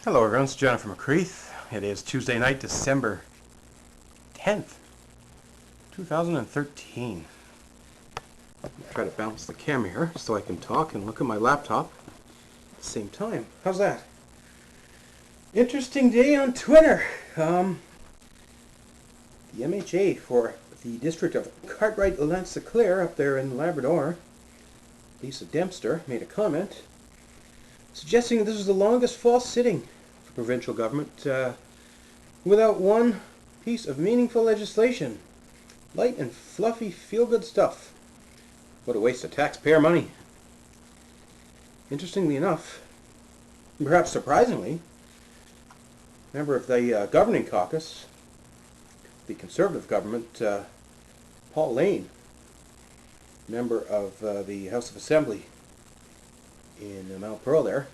Hello everyone, it's Jennifer McCreath. It is Tuesday night, December 10th, 2013. Try to balance the camera here so I can talk and look at my laptop at the same time. How's that? Interesting day on Twitter. The MHA for the district of Cartwright-Lansinclair up there in Labrador, Lisa Dempster, made a comment suggesting this is the longest fall sitting for provincial government without one piece of meaningful legislation. Light and fluffy feel-good stuff. What a waste of taxpayer money. Interestingly enough, and perhaps surprisingly, member of the governing caucus, the Conservative government, Paul Lane, member of the House of Assembly in Mount Pearl there,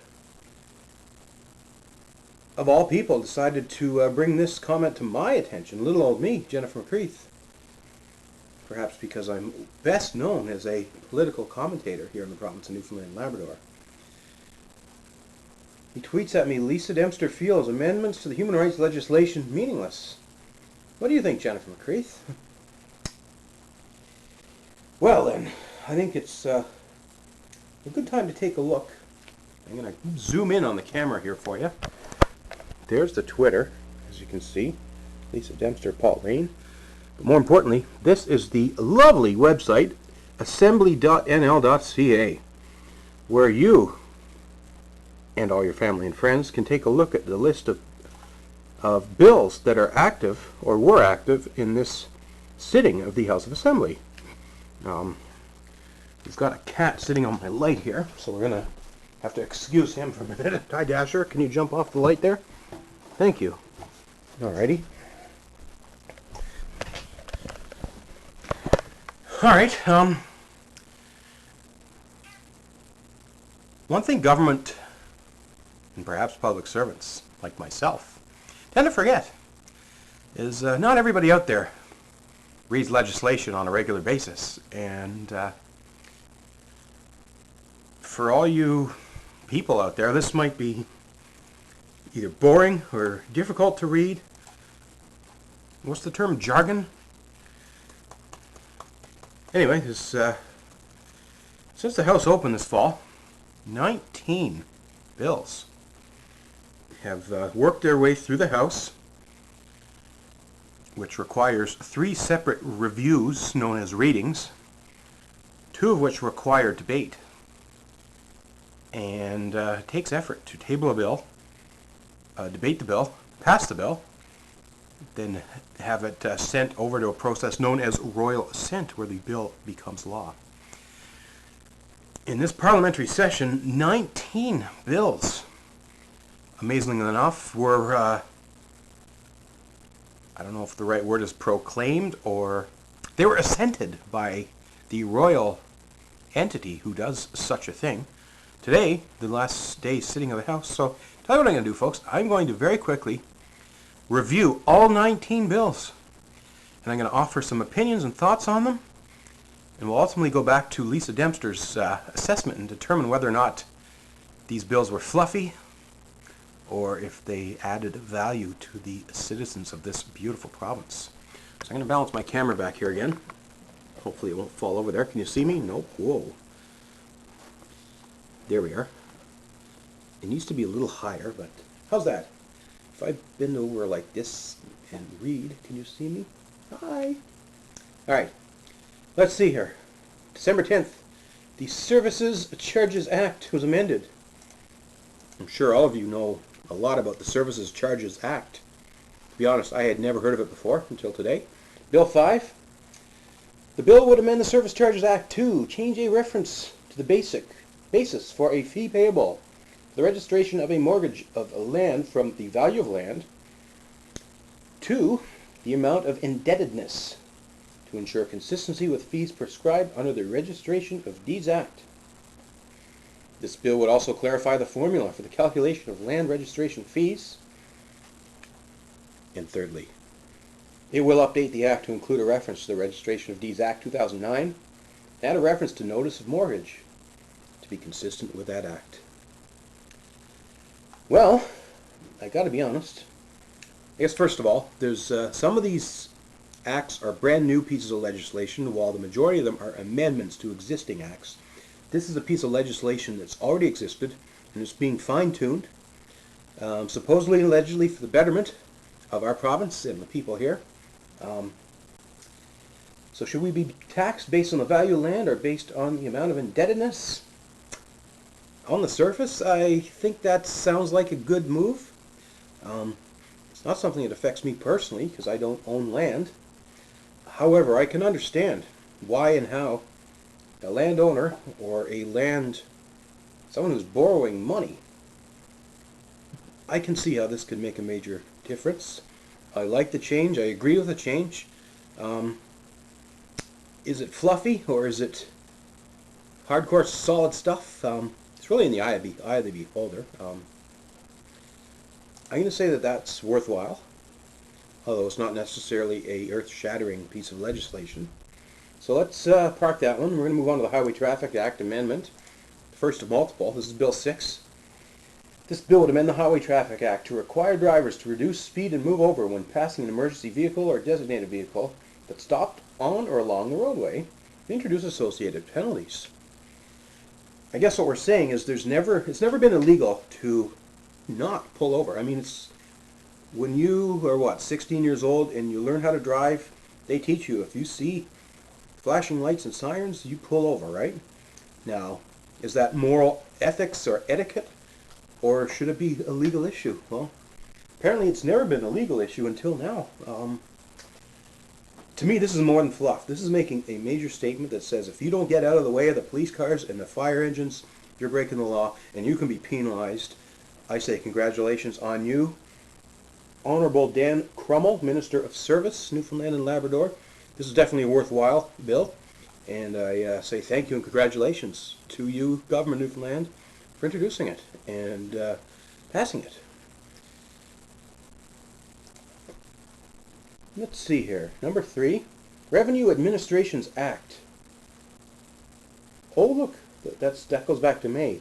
of all people, decided to bring this comment to my attention. Little old me, Jennifer McCreath. Perhaps because I'm best known as a political commentator here in the province of Newfoundland and Labrador. He tweets at me, Lisa Dempster feels amendments to the human rights legislation meaningless. What do you think, Jennifer McCreath? Well then, I think it's a good time to take a look. I'm going to zoom in on the camera here for you. There's the Twitter, as you can see. Lisa Dempster, Paul Lane. But more importantly, this is the lovely website, assembly.nl.ca, where you and all your family and friends can take a look at the list of bills that are active or were active in this sitting of the House of Assembly. He's got a cat sitting on my light here, so we're going to have to excuse him for a minute. Hi, Dasher, can you jump off the light there? Thank you. Alrighty. Alright, one thing government, and perhaps public servants like myself, tend to forget is not everybody out there reads legislation on a regular basis. And for all you people out there, this might be either boring or difficult to read. What's the term? Jargon? Anyway, since the House opened this fall, 19 bills have worked their way through the House, which requires 3 separate reviews known as readings, 2 of which require debate. And it takes effort to table a bill, debate the bill, pass the bill, then have it sent over to a process known as royal assent, where the bill becomes law. In this parliamentary session, 19 bills, amazingly enough, were, I don't know if the right word is proclaimed, or they were assented by the royal entity who does such a thing. Today, the last day sitting of the House, so tell you what I'm going to do, folks. I'm going to very quickly review all 19 bills, and I'm going to offer some opinions and thoughts on them, and we'll ultimately go back to Lisa Dempster's assessment and determine whether or not these bills were fluffy or if they added value to the citizens of this beautiful province. So I'm going to balance my camera back here again. Hopefully it won't fall over there. Can you see me? Nope. Whoa. There we are. It needs to be a little higher, but how's that? If I bend over like this and read, can you see me? Hi. All right. Let's see here. December 10th, the Services Charges Act was amended. I'm sure all of you know a lot about the Services Charges Act. To be honest, I had never heard of it before until today. Bill 5. The bill would amend the Service Charges Act to change a reference to the basis for a fee payable the registration of a mortgage of land from the value of land to the amount of indebtedness to ensure consistency with fees prescribed under the Registration of Deeds Act. This bill would also clarify the formula for the calculation of land registration fees. And thirdly, it will update the Act to include a reference to the Registration of Deeds Act 2009 and add a reference to notice of mortgage to be consistent with that Act. Well, I got to be honest. I guess first of all, there's some of these acts are brand new pieces of legislation, while the majority of them are amendments to existing acts. This is a piece of legislation that's already existed and is being fine-tuned, supposedly and allegedly for the betterment of our province and the people here. So should we be taxed based on the value of land or based on the amount of indebtedness? On the surface, I think that sounds like a good move. It's not something that affects me personally because I don't own land. However, I can understand why and how a landowner or someone who's borrowing money, I can see how this could make a major difference. I like the change. I agree with the change. Is it fluffy or is it hardcore solid stuff? It's really in the eye of the beholder. I'm going to say that that's worthwhile, although it's not necessarily a earth-shattering piece of legislation. So let's park that one. We're going to move on to the Highway Traffic Act Amendment, the first of multiple. This is Bill 6. This bill would amend the Highway Traffic Act to require drivers to reduce speed and move over when passing an emergency vehicle or designated vehicle that stopped on or along the roadway and introduce associated penalties. I guess what we're saying is it's never been illegal to not pull over. I mean, it's when you are 16 years old and you learn how to drive, they teach you if you see flashing lights and sirens, you pull over, right? Now, is that moral ethics or etiquette, or should it be a legal issue? Well, apparently it's never been a legal issue until now. To me, this is more than fluff. This is making a major statement that says if you don't get out of the way of the police cars and the fire engines, you're breaking the law and you can be penalized. I say congratulations on you. Honorable Dan Crummell, Minister of Service, Newfoundland and Labrador. This is definitely a worthwhile bill, and I say thank you and congratulations to you, Government of Newfoundland, for introducing it and passing it. Let's see here. Number 3, Revenue Administrations Act. Oh, look, that goes back to May,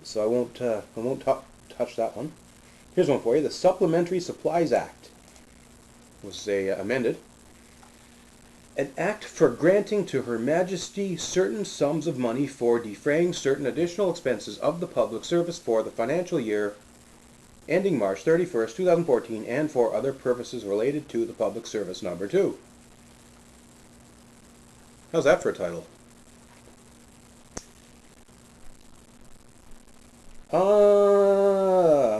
so I won't touch that one. Here's one for you. The Supplementary Supplies Act was amended. An act for granting to Her Majesty certain sums of money for defraying certain additional expenses of the public service for the financial year ending March 31st, 2014, and for other purposes related to the public service. Number 2. How's that for a title?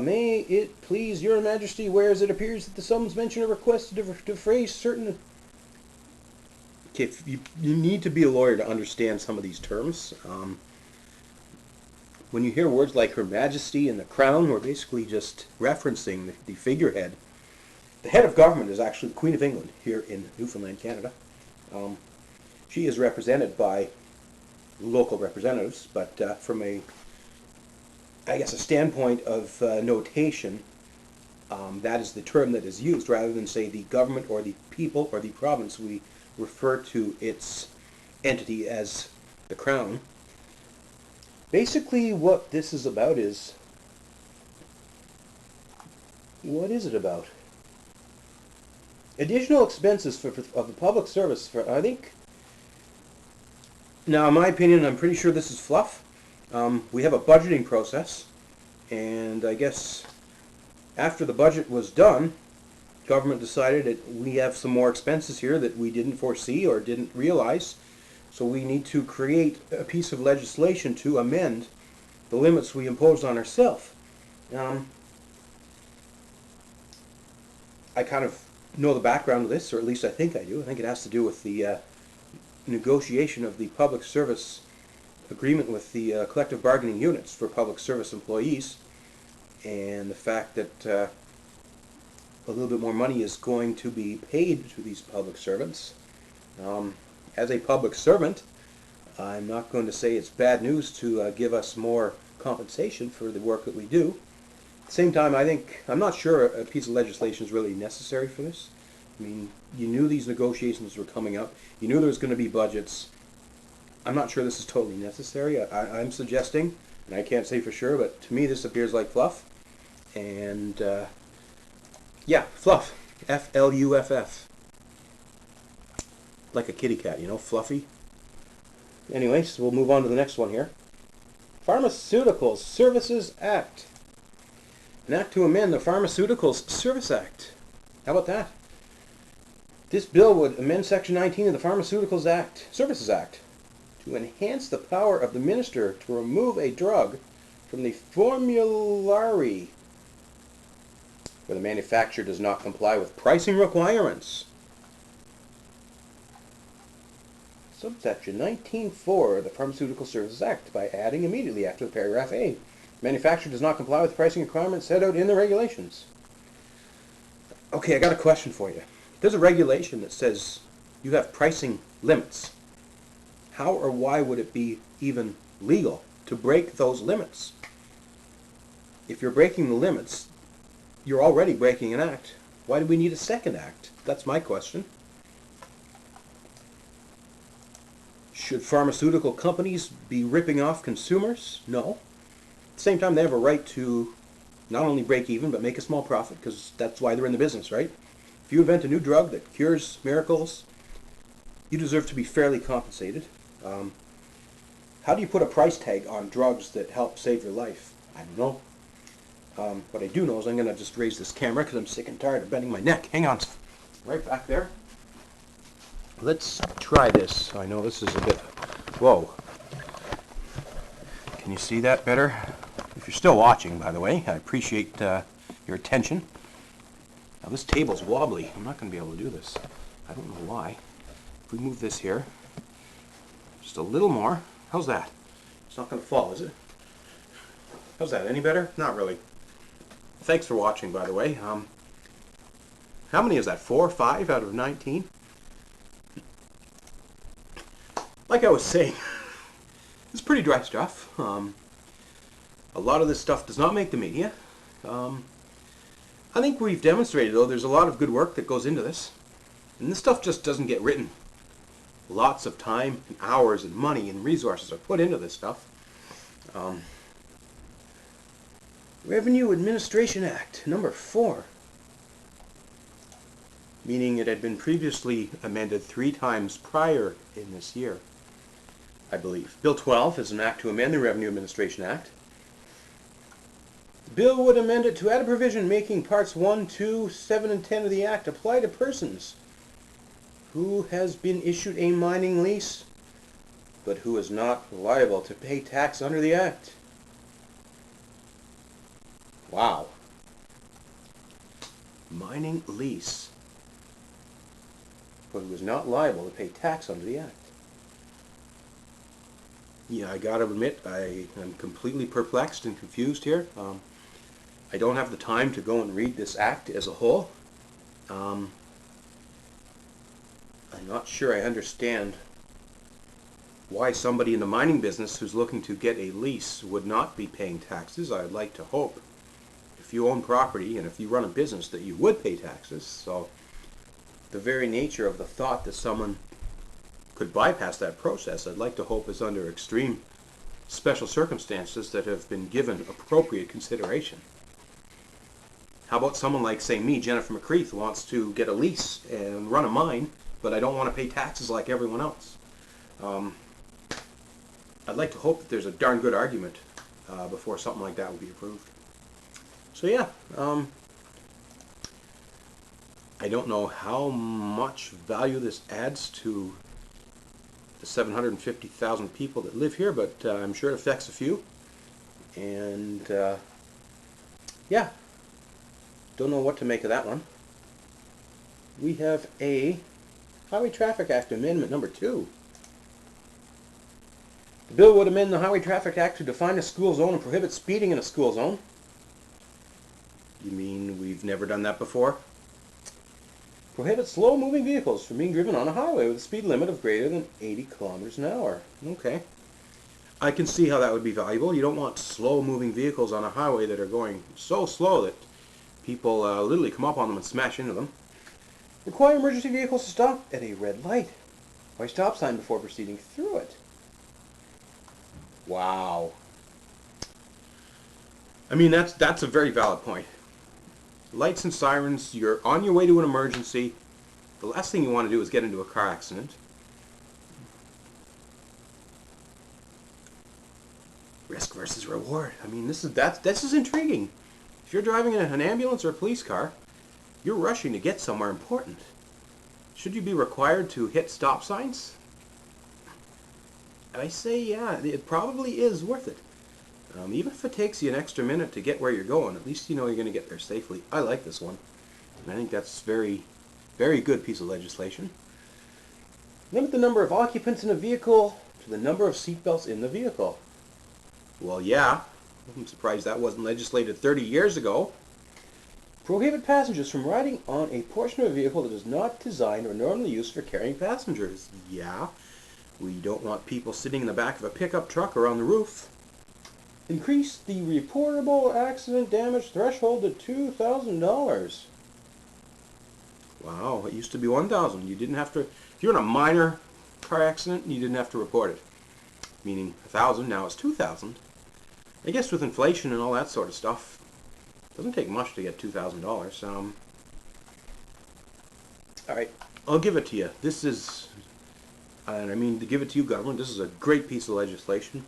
May it please Your Majesty, whereas it appears that the sums mentioned are requested to defray certain... Okay, you need to be a lawyer to understand some of these terms. When you hear words like Her Majesty and the Crown, we're basically just referencing the figurehead. The head of government is actually the Queen of England here in Newfoundland, Canada. She is represented by local representatives, but from a standpoint of notation, that is the term that is used rather than say the government or the people or the province. We refer to its entity as the Crown. Basically what this is about is, what is it about? Additional expenses of the public service for, I think, now in my opinion, I'm pretty sure this is fluff. We have a budgeting process, and I guess after the budget was done, government decided that we have some more expenses here that we didn't foresee or didn't realize, so we need to create a piece of legislation to amend the limits we imposed on ourselves. I kind of know the background of this, or at least I think I do. I think it has to do with the negotiation of the public service agreement with the collective bargaining units for public service employees, and the fact that a little bit more money is going to be paid to these public servants. As a public servant, I'm not going to say it's bad news to give us more compensation for the work that we do. At the same time, I'm not sure a piece of legislation is really necessary for this. I mean, you knew these negotiations were coming up. You knew there was going to be budgets. I'm not sure this is totally necessary. I'm suggesting, and I can't say for sure, but to me this appears like fluff. And yeah, Fluff, F-L-U-F-F, like a kitty cat, you know, fluffy. Anyways, we'll move on to the next one here. Pharmaceuticals Services Act. An act to amend the Pharmaceuticals Service Act. How about that? This bill would amend Section 19 of the Pharmaceuticals Act, Services Act, to enhance the power of the minister to remove a drug from the formulary where the manufacturer does not comply with pricing requirements. Subsection 19.4 of the Pharmaceutical Services Act, by adding immediately after the paragraph A, manufacturer does not comply with pricing requirements set out in the regulations. Okay, I got a question for you. There's a regulation that says you have pricing limits. How or why would it be even legal to break those limits? If you're breaking the limits, you're already breaking an act. Why do we need a second act? That's my question. Should pharmaceutical companies be ripping off consumers? No. At the same time, they have a right to not only break even, but make a small profit, because that's why they're in the business, right? If you invent a new drug that cures miracles, you deserve to be fairly compensated. How do you put a price tag on drugs that help save your life? I don't know. What I do know is I'm going to just raise this camera because I'm sick and tired of bending my neck. Hang on. Right back there. Let's try this. I know this is a bit... Whoa. Can you see that better? If you're still watching, by the way, I appreciate your attention. Now this table's wobbly. I'm not going to be able to do this. I don't know why. If we move this here just a little more. How's that? It's not going to fall, is it? How's that? Any better? Not really. Thanks for watching, by the way. How many is that? 4 or 5 out of 19? Like I was saying, it's pretty dry stuff. A lot of this stuff does not make the media. I think we've demonstrated, though, there's a lot of good work that goes into this. And this stuff just doesn't get written. Lots of time and hours and money and resources are put into this stuff. Revenue Administration Act, number 4. Meaning it had been previously amended 3 times prior in this year, I believe. Bill 12 is an act to amend the Revenue Administration Act. The bill would amend it to add a provision making parts 1, 2, 7, and 10 of the Act apply to persons who has been issued a mining lease, but who is not liable to pay tax under the Act. Wow. Mining lease, but who is not liable to pay tax under the Act. Yeah, I gotta admit, I am completely perplexed and confused here. I don't have the time to go and read this act as a whole. I'm not sure I understand why somebody in the mining business who's looking to get a lease would not be paying taxes. I'd like to hope if you own property and if you run a business that you would pay taxes. So the very nature of the thought that someone could bypass that process, I'd like to hope is under extreme special circumstances that have been given appropriate consideration. How about someone like, say, me, Jennifer McCreath, who wants to get a lease and run a mine, but I don't want to pay taxes like everyone else? I'd like to hope that there's a darn good argument before something like that will be approved. So yeah, I don't know how much value this adds to the 750,000 people that live here, but I'm sure it affects a few. And yeah, don't know what to make of that one. We have a Highway Traffic Act Amendment number 2. The bill would amend the Highway Traffic Act to define a school zone and prohibit speeding in a school zone. You mean we've never done that before? Prohibit slow-moving vehicles from being driven on a highway with a speed limit of greater than 80 kilometers an hour. Okay. I can see how that would be valuable. You don't want slow-moving vehicles on a highway that are going so slow that people literally come up on them and smash into them. Require emergency vehicles to stop at a red light or a stop sign before proceeding through it. Wow. I mean, that's a very valid point. Lights and sirens, you're on your way to an emergency. The last thing you want to do is get into a car accident. Risk versus reward. I mean, this is intriguing. If you're driving an ambulance or a police car, you're rushing to get somewhere important. Should you be required to hit stop signs? And I say, yeah, it probably is worth it. Even if it takes you an extra minute to get where you're going, at least you know you're going to get there safely. I like this one. And I think that's very, very good piece of legislation. Limit the number of occupants in a vehicle to the number of seatbelts in the vehicle. Well, yeah. I'm surprised that wasn't legislated 30 years ago. Prohibit passengers from riding on a portion of a vehicle that is not designed or normally used for carrying passengers. Yeah. We don't want people sitting in the back of a pickup truck or on the roof. Increase the reportable accident damage threshold to $2,000. Wow, it used to be $1,000. You didn't have to, if you're in a minor car accident, you didn't have to report it. Meaning $1,000, now it's $2,000. I guess with inflation and all that sort of stuff, it doesn't take much to get $2,000. All right, I'll give it to you. This is, and I mean to give it to you, government, this is a great piece of legislation.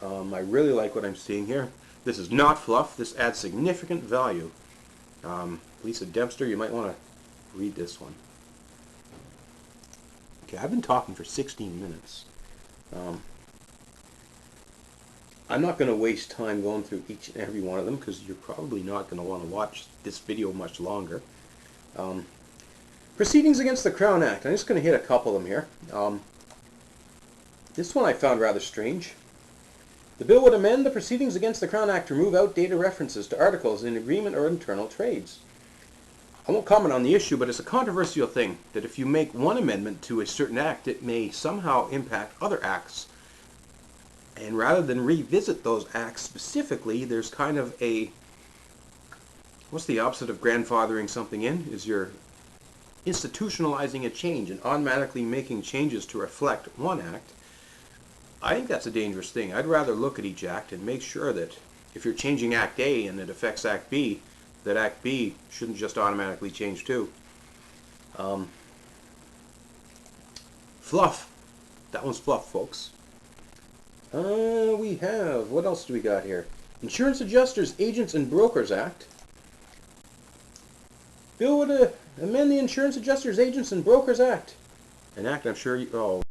I really like what I'm seeing here. This is not fluff. This adds significant value. Lisa Dempster, you might want to read this one. Okay, I've been talking for 16 minutes. I'm not going to waste time going through each and every one of them because you're probably not going to want to watch this video much longer. Proceedings against the Crown Act. I'm just going to hit a couple of them here. This one I found rather strange. The bill would amend the Proceedings Against the Crown Act to remove outdated references to articles in agreement or internal trades. I won't comment on the issue, but it's a controversial thing that if you make one amendment to a certain act, it may somehow impact other acts. And rather than revisit those acts specifically, there's kind of a, what's the opposite of grandfathering something in? Is you're institutionalizing a change and automatically making changes to reflect one act. I think that's a dangerous thing. I'd rather look at each act and make sure that if you're changing Act A and it affects Act B, that Act B shouldn't just automatically change too. Fluff. That one's fluff, folks. We have, what else do we got here? Insurance Adjusters, Agents and Brokers Act. Bill would amend the Insurance Adjusters, Agents and Brokers Act. An act I'm sure you, oh.